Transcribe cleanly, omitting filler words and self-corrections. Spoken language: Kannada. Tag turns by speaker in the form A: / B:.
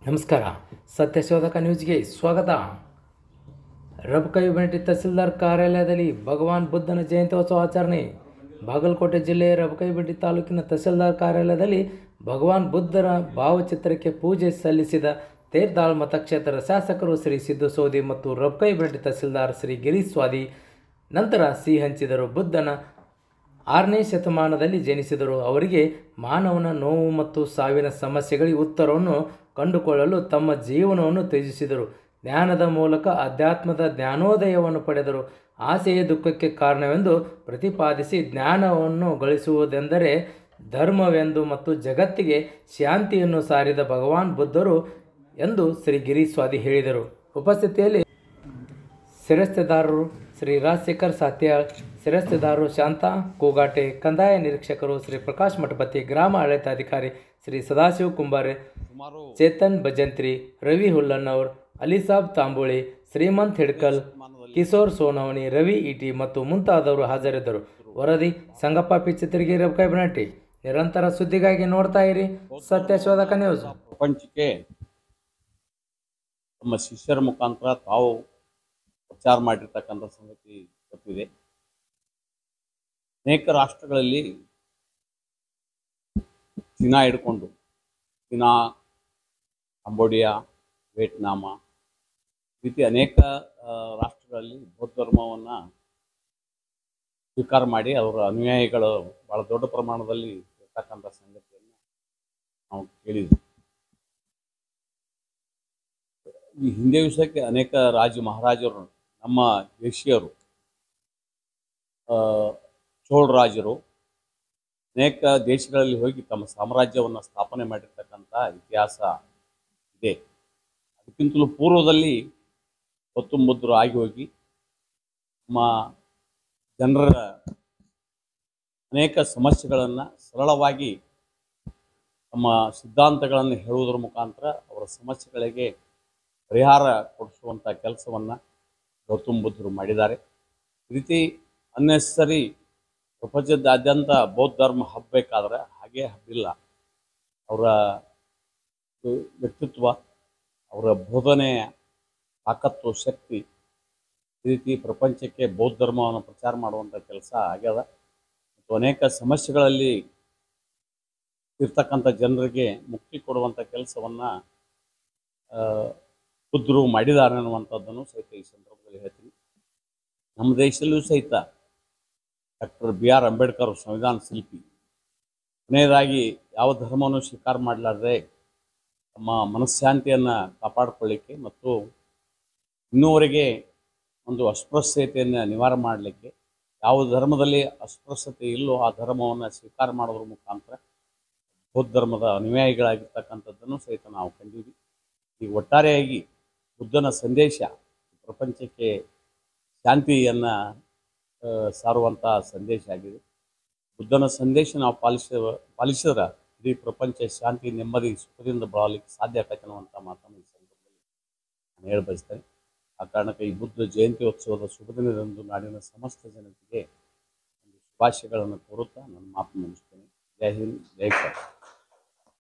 A: ನಮಸ್ಕಾರ. ಸತ್ಯಶೋಧಕ ನ್ಯೂಸ್ಗೆ ಸ್ವಾಗತ. ರಬಕವಿ ತಹಸೀಲ್ದಾರ್ ಕಾರ್ಯಾಲಯದಲ್ಲಿ ಭಗವಾನ್ ಬುದ್ಧನ ಜಯಂತ್ಯೋತ್ಸವ ಆಚರಣೆ. ಬಾಗಲಕೋಟೆ ಜಿಲ್ಲೆಯ ರಬಕವಿ ತಾಲೂಕಿನ ತಹಸೀಲ್ದಾರ್ ಕಾರ್ಯಾಲಯದಲ್ಲಿ ಭಗವಾನ್ ಬುದ್ಧರ ಭಾವಚಿತ್ರಕ್ಕೆ ಪೂಜೆ ಸಲ್ಲಿಸಿದ ತೇರ್ದಾಳ್ ಮತಕ್ಷೇತ್ರದ ಶಾಸಕರು ಶ್ರೀ ಸಿದ್ದು ಸೋದಿ ಮತ್ತು ರಬಕವಿ ತಹಸೀಲ್ದಾರ್ ಶ್ರೀ ಗಿರೀಶ್ ಸ್ವಾದಿ ನಂತರ ಸಿಹಿ ಹಂಚಿದರು. ಬುದ್ಧನ 6ನೇ ಶತಮಾನದಲ್ಲಿ ಜನಿಸಿದರು. ಅವರಿಗೆ ಮಾನವನ ನೋವು ಮತ್ತು ಸಾವಿನ ಸಮಸ್ಯೆಗಳಿಗೆ ಉತ್ತರವನ್ನು ಕಂಡುಕೊಳ್ಳಲು ತಮ್ಮ ಜೀವನವನ್ನು ತ್ಯಜಿಸಿದರು. ಜ್ಞಾನದ ಮೂಲಕ ಅಧ್ಯಾತ್ಮದ ಜ್ಞಾನೋದಯವನ್ನು ಪಡೆದರು. ಆಸೆಯೇ ದುಃಖಕ್ಕೆ ಕಾರಣವೆಂದು ಪ್ರತಿಪಾದಿಸಿ ಜ್ಞಾನವನ್ನು ಗಳಿಸುವುದೆಂದರೆ ಧರ್ಮವೆಂದು ಮತ್ತು ಜಗತ್ತಿಗೆ ಶಾಂತಿಯನ್ನು ಸಾರಿದ ಭಗವಾನ್ ಬುದ್ಧರು ಎಂದು ಶ್ರೀ ಗಿರೀಶ್ ಸ್ವಾದಿ ಹೇಳಿದರು. ಉಪಸ್ಥಿತಿಯಲ್ಲಿ ಶಿರಸ್ತೇದಾರರು ಶ್ರೀ ರಾಜಶೇಖರ್ ಸಾತ್ಯಾಳ್, ಶಿರಸ್ತೇದಾರರು ಶಾಂತಾ ಕೂಗಾಟೆ, ಕಂದಾಯ ನಿರೀಕ್ಷಕರು ಶ್ರೀ ಪ್ರಕಾಶ್ ಮಠಪತಿ, ಗ್ರಾಮ ಆಡಳಿತಾಧಿಕಾರಿ ಶ್ರೀ ಸದಾಶಿವ ಕುಂಬಾರೆ, ಚೇತನ್ ಭಜಂತ್ರಿ, ರವಿ ಹುಲ್ಲನ್ನವರ್, ಅಲಿಸಾಬ್ ತಾಂಬೋಳಿ, ಶ್ರೀಮಂತ್ ಹಿಡ್ಕಲ್, ಕಿಶೋರ್ ಸೋನವಣಿ, ರವಿ ಇಟಿ ಮತ್ತು ಮುಂತಾದವರು ಹಾಜರಿದ್ದರು. ವರದಿ ಸಂಗಪ್ಪ ಪಿ ಚಿತ್ರಗಿ, ರಬಕವಿ ಬಣಟಿ. ನಿರಂತರ ಸುದ್ದಿಗಾಗಿ ನೋಡ್ತಾ ಇರಿ ಸತ್ಯಶೋಧಕ ನ್ಯೂಸ್.
B: ಪ್ರಪಂಚಕ್ಕೆ ತಮ್ಮ ಶಿಷ್ಯರ ಮುಖಾಂತರ ತಾವು ಪ್ರಚಾರ ಮಾಡಿರ್ತಕ್ಕಂಥ ಸಂಗತಿ ಗೊತ್ತಿದೆ. ಅನೇಕ ರಾಷ್ಟ್ರಗಳಲ್ಲಿ ಚೀನಾ ಹಿಡ್ಕೊಂಡು ಚೀನಾ, ಕಂಬೋಡಿಯಾ, ವಿಯೆಟ್ನಾಮ ಈ ರೀತಿ ಅನೇಕ ರಾಷ್ಟ್ರಗಳಲ್ಲಿ ಬೌದ್ಧ ಧರ್ಮವನ್ನು ಸ್ವೀಕಾರ ಮಾಡಿ ಅವರ ಅನುಯಾಯಿಗಳು ಭಾಳ ದೊಡ್ಡ ಪ್ರಮಾಣದಲ್ಲಿ ಇರ್ತಕ್ಕಂಥ ಸಂಗತಿಯನ್ನು ನಾವು ಕೇಳಿದ್ವಿ. ಈ ಹಿಂದೆ ವಿಷಯಕ್ಕೆ ಅನೇಕ ಮಹಾರಾಜರು, ನಮ್ಮ ದೇಶೀಯರು, ಚೋಳ ರಾಜರು ಅನೇಕ ದೇಶಗಳಲ್ಲಿ ಹೋಗಿ ತಮ್ಮ ಸಾಮ್ರಾಜ್ಯವನ್ನು ಸ್ಥಾಪನೆ ಮಾಡಿರ್ತಕ್ಕಂಥ ಇತಿಹಾಸ ಇದೆ. ಅದಕ್ಕಿಂತಲೂ ಪೂರ್ವದಲ್ಲಿ ಗೌತಮ ಬುದ್ಧರು ಆಗಿ ಹೋಗಿ ನಮ್ಮ ಜನರ ಅನೇಕ ಸಮಸ್ಯೆಗಳನ್ನು ಸರಳವಾಗಿ ತಮ್ಮ ಸಿದ್ಧಾಂತಗಳನ್ನು ಹೇಳುವುದರ ಮುಖಾಂತರ ಅವರ ಸಮಸ್ಯೆಗಳಿಗೆ ಪರಿಹಾರ ಕೊಡಿಸುವಂಥ ಕೆಲಸವನ್ನು ಗೌತಮ ಬುದ್ಧರು ಮಾಡಿದ್ದಾರೆ. ಈ ರೀತಿ ಅನ್ನೆಸರಿ ಪ್ರಪಂಚದಾದ್ಯಂತ ಬೌದ್ಧ ಧರ್ಮ ಹಬ್ಬಬೇಕಾದ್ರೆ ಹಾಗೇ ಹಬ್ಬಿಲ್ಲ. ಅವರ ವ್ಯಕ್ತಿತ್ವ, ಅವರ ಬೋಧನೆಯ ತಾಕತ್ತು, ಶಕ್ತಿ ಈ ರೀತಿ ಪ್ರಪಂಚಕ್ಕೆ ಬೌದ್ಧ ಧರ್ಮವನ್ನು ಪ್ರಚಾರ ಮಾಡುವಂಥ ಕೆಲಸ ಆಗ್ಯದ. ಮತ್ತು ಅನೇಕ ಸಮಸ್ಯೆಗಳಲ್ಲಿ ಇರ್ತಕ್ಕಂಥ ಜನರಿಗೆ ಮುಕ್ತಿ ಕೊಡುವಂಥ ಕೆಲಸವನ್ನು ಬುದ್ಧರು ಮಾಡಿದ್ದಾರೆ ಅನ್ನುವಂಥದ್ದನ್ನು ಸಹಿತ ಈ ಸಂದರ್ಭದಲ್ಲಿ ಹೇಳ್ತೀನಿ. ನಮ್ಮ ದೇಶದಲ್ಲೂ ಸಹಿತ ಡಾಕ್ಟರ್ BR ಅಂಬೇಡ್ಕರ್ ಸಂವಿಧಾನ ಶಿಲ್ಪಿ ಕೊನೆಯದಾಗಿ ಯಾವ ಧರ್ಮವನ್ನು ಸ್ವೀಕಾರ ಮಾಡಲಾರ್ದೆ ತಮ್ಮ ಮನಃಶಾಂತಿಯನ್ನು ಕಾಪಾಡಿಕೊಳ್ಳಿಕ್ಕೆ ಮತ್ತು ಇನ್ನೂವರೆಗೆ ಒಂದು ಅಸ್ಪೃಶ್ಯತೆಯನ್ನು ನಿವಾರಣೆ ಮಾಡಲಿಕ್ಕೆ, ಯಾವ ಧರ್ಮದಲ್ಲಿ ಅಸ್ಪೃಶ್ಯತೆ ಇಲ್ಲೋ ಆ ಧರ್ಮವನ್ನು ಸ್ವೀಕಾರ ಮಾಡೋದ್ರ ಮುಖಾಂತರ ಬೌದ್ಧ ಧರ್ಮದ ಅನುಯಾಯಿಗಳಾಗಿರ್ತಕ್ಕಂಥದ್ದನ್ನು ಸಹಿತ ನಾವು ಕಂಡಿದ್ದೀವಿ. ಈಗ ಒಟ್ಟಾರೆಯಾಗಿ ಬುದ್ಧನ ಸಂದೇಶ ಪ್ರಪಂಚಕ್ಕೆ ಶಾಂತಿಯನ್ನು ಸಾರುವಂಥ ಸಂದೇಶ ಆಗಿದೆ. ಬುದ್ಧನ ಸಂದೇಶ ನಾವು ಪಾಲಿಸಿದ್ರೆ ಇಡೀ ಪ್ರಪಂಚ ಶಾಂತಿ, ನೆಮ್ಮದಿ, ಸುಖದಿಂದ ಬಾಳಲಿಕ್ಕೆ ಸಾಧ್ಯ ಆಗತ್ತೆ ಅನ್ನುವಂಥ ಮಾತನ್ನು ಈ ಸಂದರ್ಭದಲ್ಲಿ ನಾನು ಹೇಳಿ ಬಯಸ್ತೇನೆ. ಆ ಕಾರಣಕ್ಕೆ ಈ ಬುದ್ಧ ಜಯಂತ್ಯೋತ್ಸವದ ಶುಭ ದಿನದಂದು ನಾಡಿನ ಸಮಸ್ತ ಜನತೆಗೆ ಒಂದು ಶುಭಾಶಯಗಳನ್ನು ಕೋರುತ್ತಾ ನನ್ನ ಮಾತು ಮುಗಿಸ್ತೇನೆ. ಜೈ ಹಿಂದ್, ಜೈ ಕರ್ನಾಟಕ.